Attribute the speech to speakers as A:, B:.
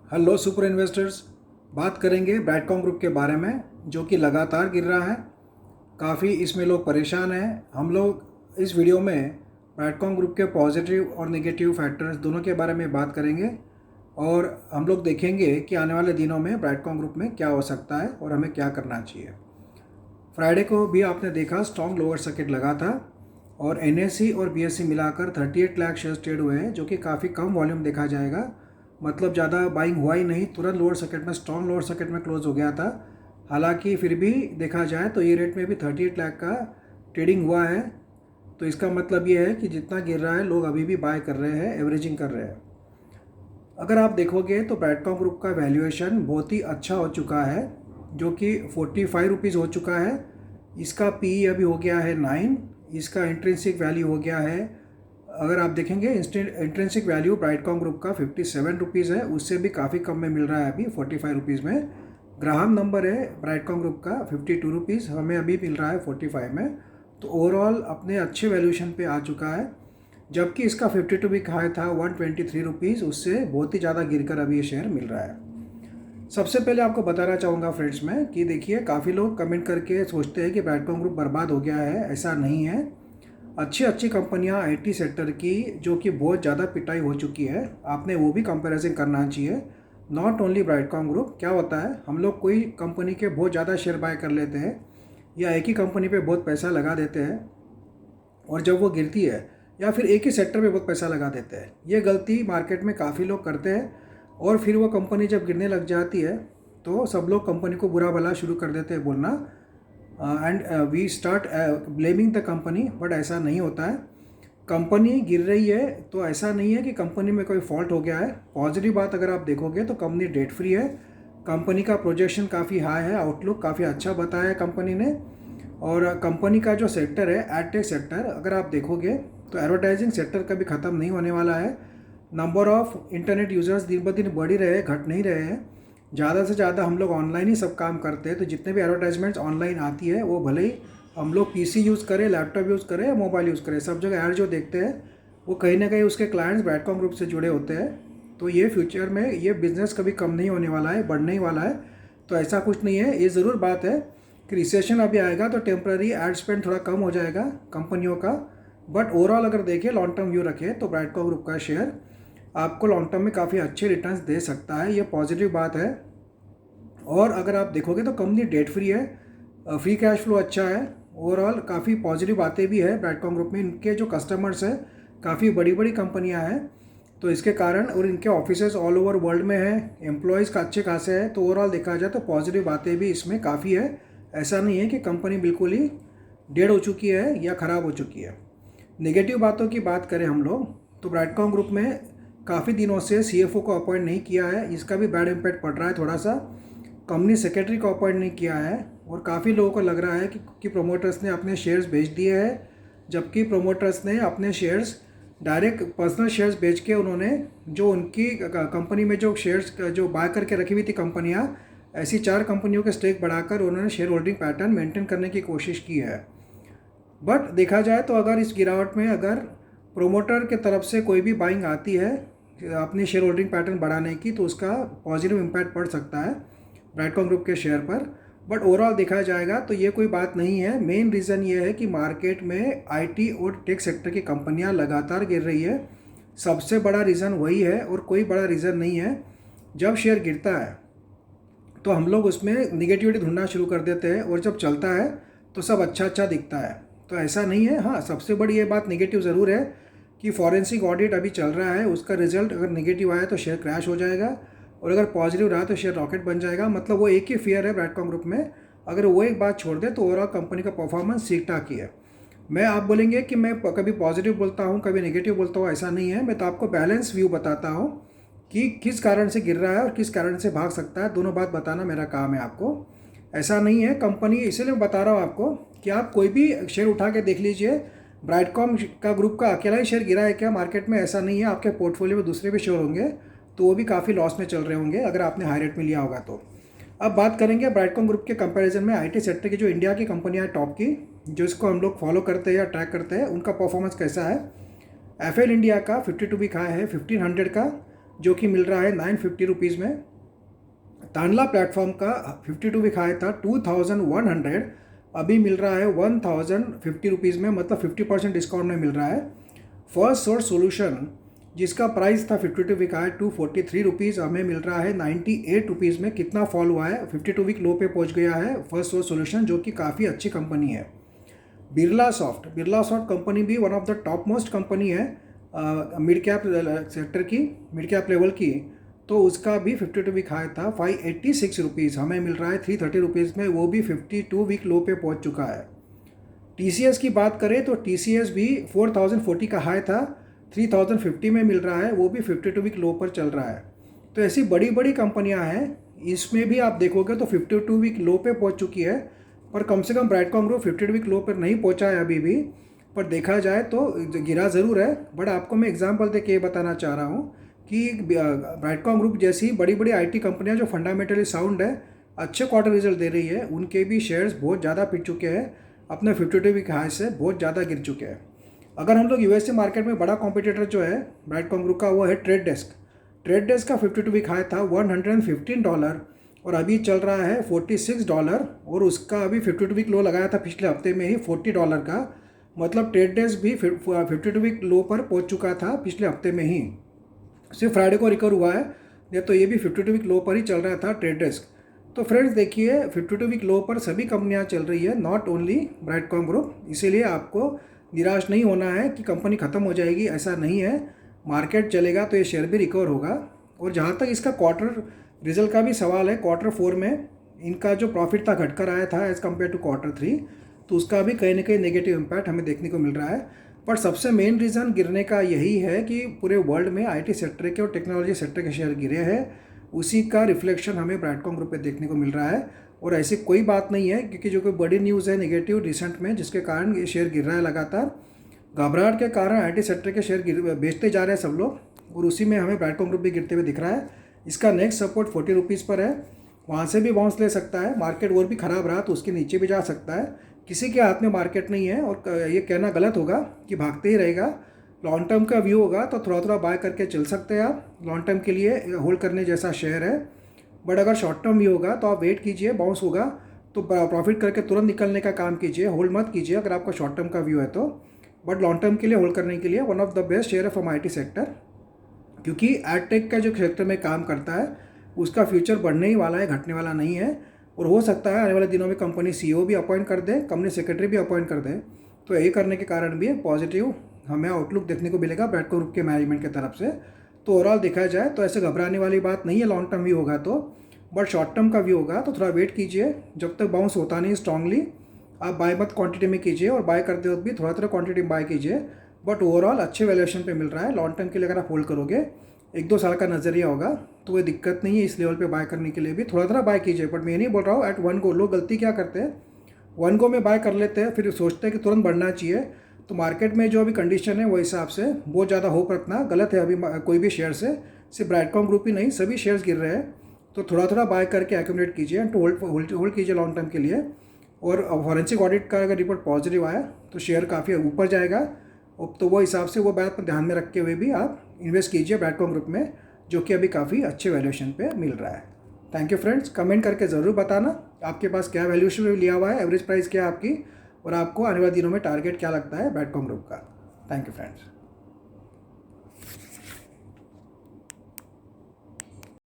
A: Hello super investors. बात करेंगे ब्रैडकॉम group के बारे में जो कि लगातार गिर रहा है। काफ़ी इसमें लोग परेशान हैं। हम लोग इस वीडियो में ब्रैडकॉम ग्रुप के पॉजिटिव और नेगेटिव फैक्टर्स दोनों के बारे में बात करेंगे और हम लोग देखेंगे कि आने वाले दिनों में ब्रैडकॉम ग्रुप में क्या हो सकता है और हमें क्या करना चाहिए। फ्राइडे को भी आपने देखा स्ट्रॉन्ग लोअर सर्किट लगा था और एनएससी और बीएससी मिलाकर 38 लाख शेयर्स ट्रेड हुए हैं, जो कि काफ़ी कम वॉल्यूम देखा जाएगा। मतलब ज़्यादा बाइंग हुआ ही नहीं, तुरंत लोअर सर्किट में स्ट्रॉन्ग लोअर सर्किट में क्लोज हो गया था। हालांकि फिर भी देखा जाए तो ये रेट में भी 38 लाख का ट्रेडिंग हुआ है। तो इसका मतलब ये है कि जितना गिर रहा है लोग अभी भी बाय कर रहे हैं, एवरेजिंग कर रहे हैं। अगर आप देखोगे तो ब्रैडकॉम ग्रुप का वैल्यूएशन बहुत ही अच्छा हो चुका है, जो कि 45 रुपीज़ हो चुका है। इसका पी अभी हो गया है 9। इसका इंट्रिंसिक वैल्यू हो गया है, अगर आप देखेंगे इंट्रिंसिक वैल्यू ब्राइटकॉम ग्रुप का 57 रुपीज़ है, उससे भी काफ़ी कम में मिल रहा है अभी 45 रुपीज़ में। ग्राहम नंबर है ब्राइटकॉम ग्रुप का 52 रुपीज़, हमें अभी मिल रहा है 45 में। तो ओवरऑल अपने अच्छे वैल्यूएशन पे आ चुका है। जबकि इसका 52 वीक हाई था 123 रुपीज़, उससे बहुत ही ज़्यादा गिरकर अभी ये शेयर मिल रहा है। सबसे पहले आपको बताना चाहूँगा फ्रेंड्स में कि देखिए, काफ़ी लोग कमेंट करके सोचते हैं कि ब्रैडकॉम ग्रुप बर्बाद हो गया है। ऐसा नहीं है। अच्छी अच्छी कंपनियां आईटी सेक्टर की जो कि बहुत ज़्यादा पिटाई हो चुकी है, आपने वो भी कंपैरिजन करना चाहिए। Not only Brightcom group. क्या होता है, हम लोग कोई कंपनी के बहुत ज़्यादा शेयर बाय कर लेते हैं या एक ही कंपनी पे बहुत पैसा लगा देते हैं और जब वो गिरती है, या फिर एक ही सेक्टर पे बहुत पैसा लगा देते हैं। ये गलती मार्केट में काफ़ी लोग करते हैं और फिर वो कंपनी जब गिरने लग जाती है तो सब लोग कंपनी को बुरा भला शुरू कर देते हैं बोलना, and we start blaming the company. But ऐसा नहीं होता है। कंपनी गिर रही है तो ऐसा नहीं है कि कंपनी में कोई फॉल्ट हो गया है। पॉजिटिव बात अगर आप देखोगे तो कंपनी डेट फ्री है, कंपनी का प्रोजेक्शन काफ़ी हाई है, आउटलुक काफ़ी अच्छा बताया है कंपनी ने। और कंपनी का जो सेक्टर है एडटेक सेक्टर, अगर आप देखोगे तो एडवर्टाइजिंग सेक्टर कभी ख़त्म नहीं होने वाला है। नंबर ऑफ इंटरनेट यूज़र्स दिन ब दिन बढ़ ही रहे हैं, घट नहीं रहे हैं। ज़्यादा से ज़्यादा हम लोग ऑनलाइन ही सब काम करते हैं, तो जितने भी एडवर्टाइजमेंट्स ऑनलाइन आती है वो भले ही हम लोग पीसी यूज़ करें, लैपटॉप यूज़ करें या मोबाइल यूज़ करें, सब जगह ऐड जो देखते हैं वो कहीं ना कहीं उसके क्लाइंट्स ब्रैडकॉम ग्रुप से जुड़े होते हैं। तो ये फ्यूचर में ये बिज़नेस कभी कम नहीं होने वाला है, बढ़ने ही वाला है। तो ऐसा कुछ नहीं है। ये ज़रूर बात है कि रिसेशन अभी आएगा तो टेम्प्रेरी एड स्पेंड थोड़ा कम हो जाएगा कंपनियों का। बट ओवरऑल अगर देखें, लॉन्ग टर्म व्यू रखें तो ब्रैडकॉम ग्रुप का शेयर आपको लॉन्ग टर्म में काफ़ी अच्छे रिटर्न्स दे सकता है। ये पॉजिटिव बात है। और अगर आप देखोगे तो कंपनी डेट फ्री है, फ्री कैश फ्लो अच्छा है। ओवरऑल काफ़ी पॉजिटिव बातें भी है ब्रैडकॉम ग्रुप में। इनके जो कस्टमर्स हैं काफ़ी बड़ी बड़ी कंपनियां हैं, तो इसके कारण, और इनके ऑफिसेज ऑल ओवर वर्ल्ड में हैं, एम्प्लॉयज़ का अच्छे खासे हैं। तो ओवरऑल देखा जाए तो पॉजिटिव बातें भी इसमें काफ़ी है। ऐसा नहीं है कि कंपनी बिल्कुल ही डेड हो चुकी है या ख़राब हो चुकी है। नेगेटिव बातों की बात करें हम लोग तो ब्रैडकॉम ग्रुप में काफ़ी दिनों से सीएफओ को अपॉइंट नहीं किया है, इसका भी बैड इम्पैक्ट पड़ रहा है थोड़ा सा। कंपनी सेक्रेटरी को अपॉइंट नहीं किया है और काफ़ी लोगों को लग रहा है कि प्रोमोटर्स ने अपने शेयर्स बेच दिए हैं, जबकि प्रोमोटर्स ने अपने शेयर्स डायरेक्ट पर्सनल शेयर्स बेच के उन्होंने जो उनकी कंपनी में जो शेयर्स जो बाय करके रखी हुई थी कंपनियां, ऐसी 4 कंपनियों के स्टेक बढ़ाकर उन्होंने शेयर होल्डिंग पैटर्न मेंटेन करने की कोशिश की है। बट देखा जाए तो अगर इस गिरावट में अगर प्रोमोटर के तरफ से कोई भी बाइंग आती है अपनी शेयर होल्डिंग पैटर्न बढ़ाने की, तो उसका पॉजिटिव इम्पैक्ट पड़ सकता है ब्रैडकॉम ग्रुप के शेयर पर। बट ओवरऑल देखा जाएगा तो ये कोई बात नहीं है। मेन रीज़न ये है कि मार्केट में आईटी और टेक सेक्टर की कंपनियां लगातार गिर रही है। सबसे बड़ा रीज़न वही है और कोई बड़ा रीज़न नहीं है। जब शेयर गिरता है तो हम लोग उसमें निगेटिविटी ढूंढना शुरू कर देते हैं और जब चलता है तो सब अच्छा अच्छा दिखता है। तो ऐसा नहीं है। हाँ, सबसे बड़ी ये बात नेगेटिव ज़रूर है कि फॉरेंसिक ऑडिट अभी चल रहा है, उसका रिजल्ट अगर नेगेटिव आया तो शेयर क्रैश हो जाएगा और अगर पॉजिटिव रहा तो शेयर रॉकेट बन जाएगा। मतलब वो एक ही फियर है ब्रैडकॉम ग्रुप में। अगर वो एक बात छोड़ दे तो ओवरऑल कंपनी का परफॉर्मेंस ठीक ठाक ही है। मैं, आप बोलेंगे कि मैं कभी पॉजिटिव बोलता हूँ कभी नेगेटिव बोलता हूँ, ऐसा नहीं है। मैं तो आपको बैलेंस व्यू बताता हूँ कि किस कारण से गिर रहा है और किस कारण से भाग सकता है। दोनों बात बताना मेरा काम है आपको। ऐसा नहीं है कंपनी, इसलिए मैं बता रहा हूँ आपको कि आप कोई भी शेयर उठा के देख लीजिए, ब्राइटकॉम का ग्रुप का अकेला ही शेयर गिरा है क्या मार्केट में? ऐसा नहीं है। आपके पोर्टफोलियो में दूसरे भी शेयर होंगे तो वो भी काफ़ी लॉस में चल रहे होंगे अगर आपने हाई रेट में लिया होगा तो। अब बात करेंगे ब्राइटकॉम ग्रुप के कंपैरिजन में आईटी सेक्टर की जो इंडिया की कंपनियां हैं टॉप की, जो इसको हम लोग फॉलो करते हैं या ट्रैक करते हैं, उनका परफॉर्मेंस कैसा है। एफएल इंडिया का 52 वीक हाई है 1500 का, जो कि मिल रहा है 950 रुपीज़ में। तानला प्लेटफॉर्म का 52 वीक हाई था 2100, अभी मिल रहा है 1050 रुपीज़ में, मतलब 50% डिस्काउंट में मिल रहा है। फर्स्ट सोर्स सोल्यूशन जिसका प्राइस था 52 वीक हाई 243 रुपीज़, हमें मिल रहा है 98 रुपीज़ में। कितना फॉल हुआ है, 52 वीक लो पे पहुंच गया है फर्स्ट सोर्स सोल्यूशन, जो कि काफ़ी अच्छी कंपनी है। बिरला सॉफ्ट कंपनी भी one of the top most company है मिड कैप सेक्टर की, मिड कैप लेवल की। तो उसका भी 52 वीक हाई था 586 रुपीज़, हमें मिल रहा है 330 रुपीज़ में, वो भी 52 वीक लो पे पहुंच चुका है। TCS की बात करें तो TCS भी 4040 का हाई था 3050 में मिल रहा है, वो भी 52 वीक लो पर चल रहा है। तो ऐसी बड़ी बड़ी कंपनियां हैं, इसमें भी आप देखोगे तो 52 वीक लो पे पहुंच चुकी है, पर कम से कम ब्राइटकॉम ग्रुप 52 वीक लो पर नहीं पहुंचा है अभी भी। पर देखा जाए तो गिरा ज़रूर है, बट आपको मैं एग्जांपल दे के ये बताना चाह रहा हूँ कि ब्राइटकॉम ग्रुप जैसी बड़ी बड़ी IT कंपनियाँ जो फंडामेंटली साउंड है, अच्छे क्वार्टर रिजल्ट दे रही है, उनके भी शेयर्स बहुत ज़्यादा पिट चुके हैं, अपने 52 वीक हाई से बहुत ज़्यादा गिर चुके हैं। अगर हम लोग USA मार्केट में बड़ा कॉम्पिटिटर जो है ब्राइटकॉम ग्रुप का, वो है ट्रेड डेस्क का 52 वीक हाई था $115 और अभी चल रहा है $46, और उसका अभी 52 वीक लो लगाया था पिछले हफ्ते में ही $40 का, मतलब ट्रेड डेस्क भी 52 वीक लो पर पहुंच चुका था पिछले हफ्ते में ही, सिर्फ फ्राइडे को रिकवर हुआ है, नहीं तो ये भी 52 वीक लो पर ही चल रहा था ट्रेड डेस्क। तो फ्रेंड्स देखिए 52 वीक लो पर सभी कंपनियां चल रही है, नॉट ओनली ब्राइटकॉम ग्रुप, इसीलिए आपको निराश नहीं होना है कि कंपनी ख़त्म हो जाएगी, ऐसा नहीं है। मार्केट चलेगा तो ये शेयर भी रिकवर होगा। और जहाँ तक इसका क्वार्टर रिजल्ट का भी सवाल है, Q4 में इनका जो प्रॉफिट था घटकर आया था एज़ कम्पेयर टू Q3, तो उसका भी कहीं ना कहीं नेगेटिव इम्पैक्ट हमें देखने को मिल रहा है। पर सबसे मेन रीज़न गिरने का यही है कि पूरे वर्ल्ड में IT सेक्टर के और टेक्नोलॉजी सेक्टर के शेयर गिरे हैं, उसी का रिफ्लेक्शन हमें ब्राइटकॉम ग्रुप पे देखने को मिल रहा है। और ऐसी कोई बात नहीं है, क्योंकि जो कोई बड़ी न्यूज़ है नेगेटिव रिसेंट में, जिसके कारण ये शेयर गिर रहा है लगातार, घबराहट के कारण IT सेक्टर के शेयर बेचते जा रहे हैं सब लोग, और उसी में हमें ब्राइटकॉम ग्रुप भी गिरते हुए दिख रहा है। इसका नेक्स्ट सपोर्ट 40 रुपीज़ पर है, वहाँ से भी बाउंस ले सकता है, मार्केट और भी ख़राब रहा तो उसके नीचे भी जा सकता है। किसी के हाथ में मार्केट नहीं है, और ये कहना गलत होगा कि भागते ही रहेगा। लॉन्ग टर्म का व्यू होगा तो थोड़ा थोड़ा बाय करके चल सकते हैं आप, लॉन्ग टर्म के लिए होल्ड करने जैसा शेयर है। बट अगर शॉर्ट टर्म व्यू होगा तो आप वेट कीजिए, बाउंस होगा तो प्रॉफिट करके तुरंत निकलने का काम कीजिए, होल्ड मत कीजिए अगर आपका शॉर्ट टर्म का व्यू है तो। बट लॉन्ग टर्म के लिए होल्ड करने के लिए one of the best share है फ्रॉम IT सेक्टर, क्योंकि एडटेक का जो सेक्टर में काम करता है उसका फ्यूचर बढ़ने ही वाला है, घटने वाला नहीं है। और हो सकता है आने वाले दिनों में कंपनी CEO भी अपॉइंट कर दे, कंपनी सेक्रेटरी भी अपॉइंट कर दे, तो यही करने के कारण भी पॉजिटिव हमें आउटलुक देखने को मिलेगा ब्राइटकॉम ग्रुप के मैनेजमेंट की तरफ से। तो ओवरऑल देखा जाए तो ऐसे घबराने वाली बात नहीं है लॉन्ग टर्म व्यू होगा तो, बट शॉर्ट टर्म का व्यू होगा तो थोड़ा वेट कीजिए, जब तक बाउंस होता नहीं स्ट्रांगली आप बाय मत क्वांटिटी में कीजिए, और बाय करते वक्त भी थोड़ा थोड़ा क्वांटिटी में बाय कीजिए। बट ओवरऑल अच्छे वैल्यूएशन पे मिल रहा है, लॉन्ग टर्म के लिए अगर आप होल्ड करोगे 1-2 साल का नज़रिया होगा तो कोई दिक्कत नहीं है, इस लेवल पे बाय करने के लिए भी थोड़ा थोड़ा बाय कीजिए। बट मैं नहीं बोल रहा हूँ एट वन गो। लोग गलती क्या करते हैं, वन गो में बाय कर लेते हैं, फिर सोचते हैं कि तुरंत बढ़ना चाहिए। तो मार्केट में जो अभी कंडीशन है वो हिसाब से बहुत ज़्यादा होप रखना गलत है अभी कोई भी शेयर से, सिर्फ ब्राइटकॉम ग्रुप ही नहीं सभी शेयर्स गिर रहे हैं। तो थोड़ा थोड़ा बाय करके एक्यूमुलेट कीजिए, तो होल्ड कीजिए लॉन्ग टर्म के लिए। और फॉरेंसिक ऑडिट का अगर रिपोर्ट पॉजिटिव आया तो शेयर काफ़ी ऊपर जाएगा, तो वो हिसाब से वो बात पर ध्यान में रखते हुए भी आप इन्वेस्ट कीजिए ब्राइटकॉम ग्रुप में, जो कि अभी काफ़ी अच्छे वैल्यूएशन पे मिल रहा है। थैंक यू फ्रेंड्स, कमेंट करके ज़रूर बताना आपके पास क्या वैल्यूएशन लिया हुआ है, एवरेज प्राइस क्या है आपकी, और आपको आने वाले दिनों में टारगेट क्या लगता है ब्राइटकॉम ग्रुप का। Thank you friends.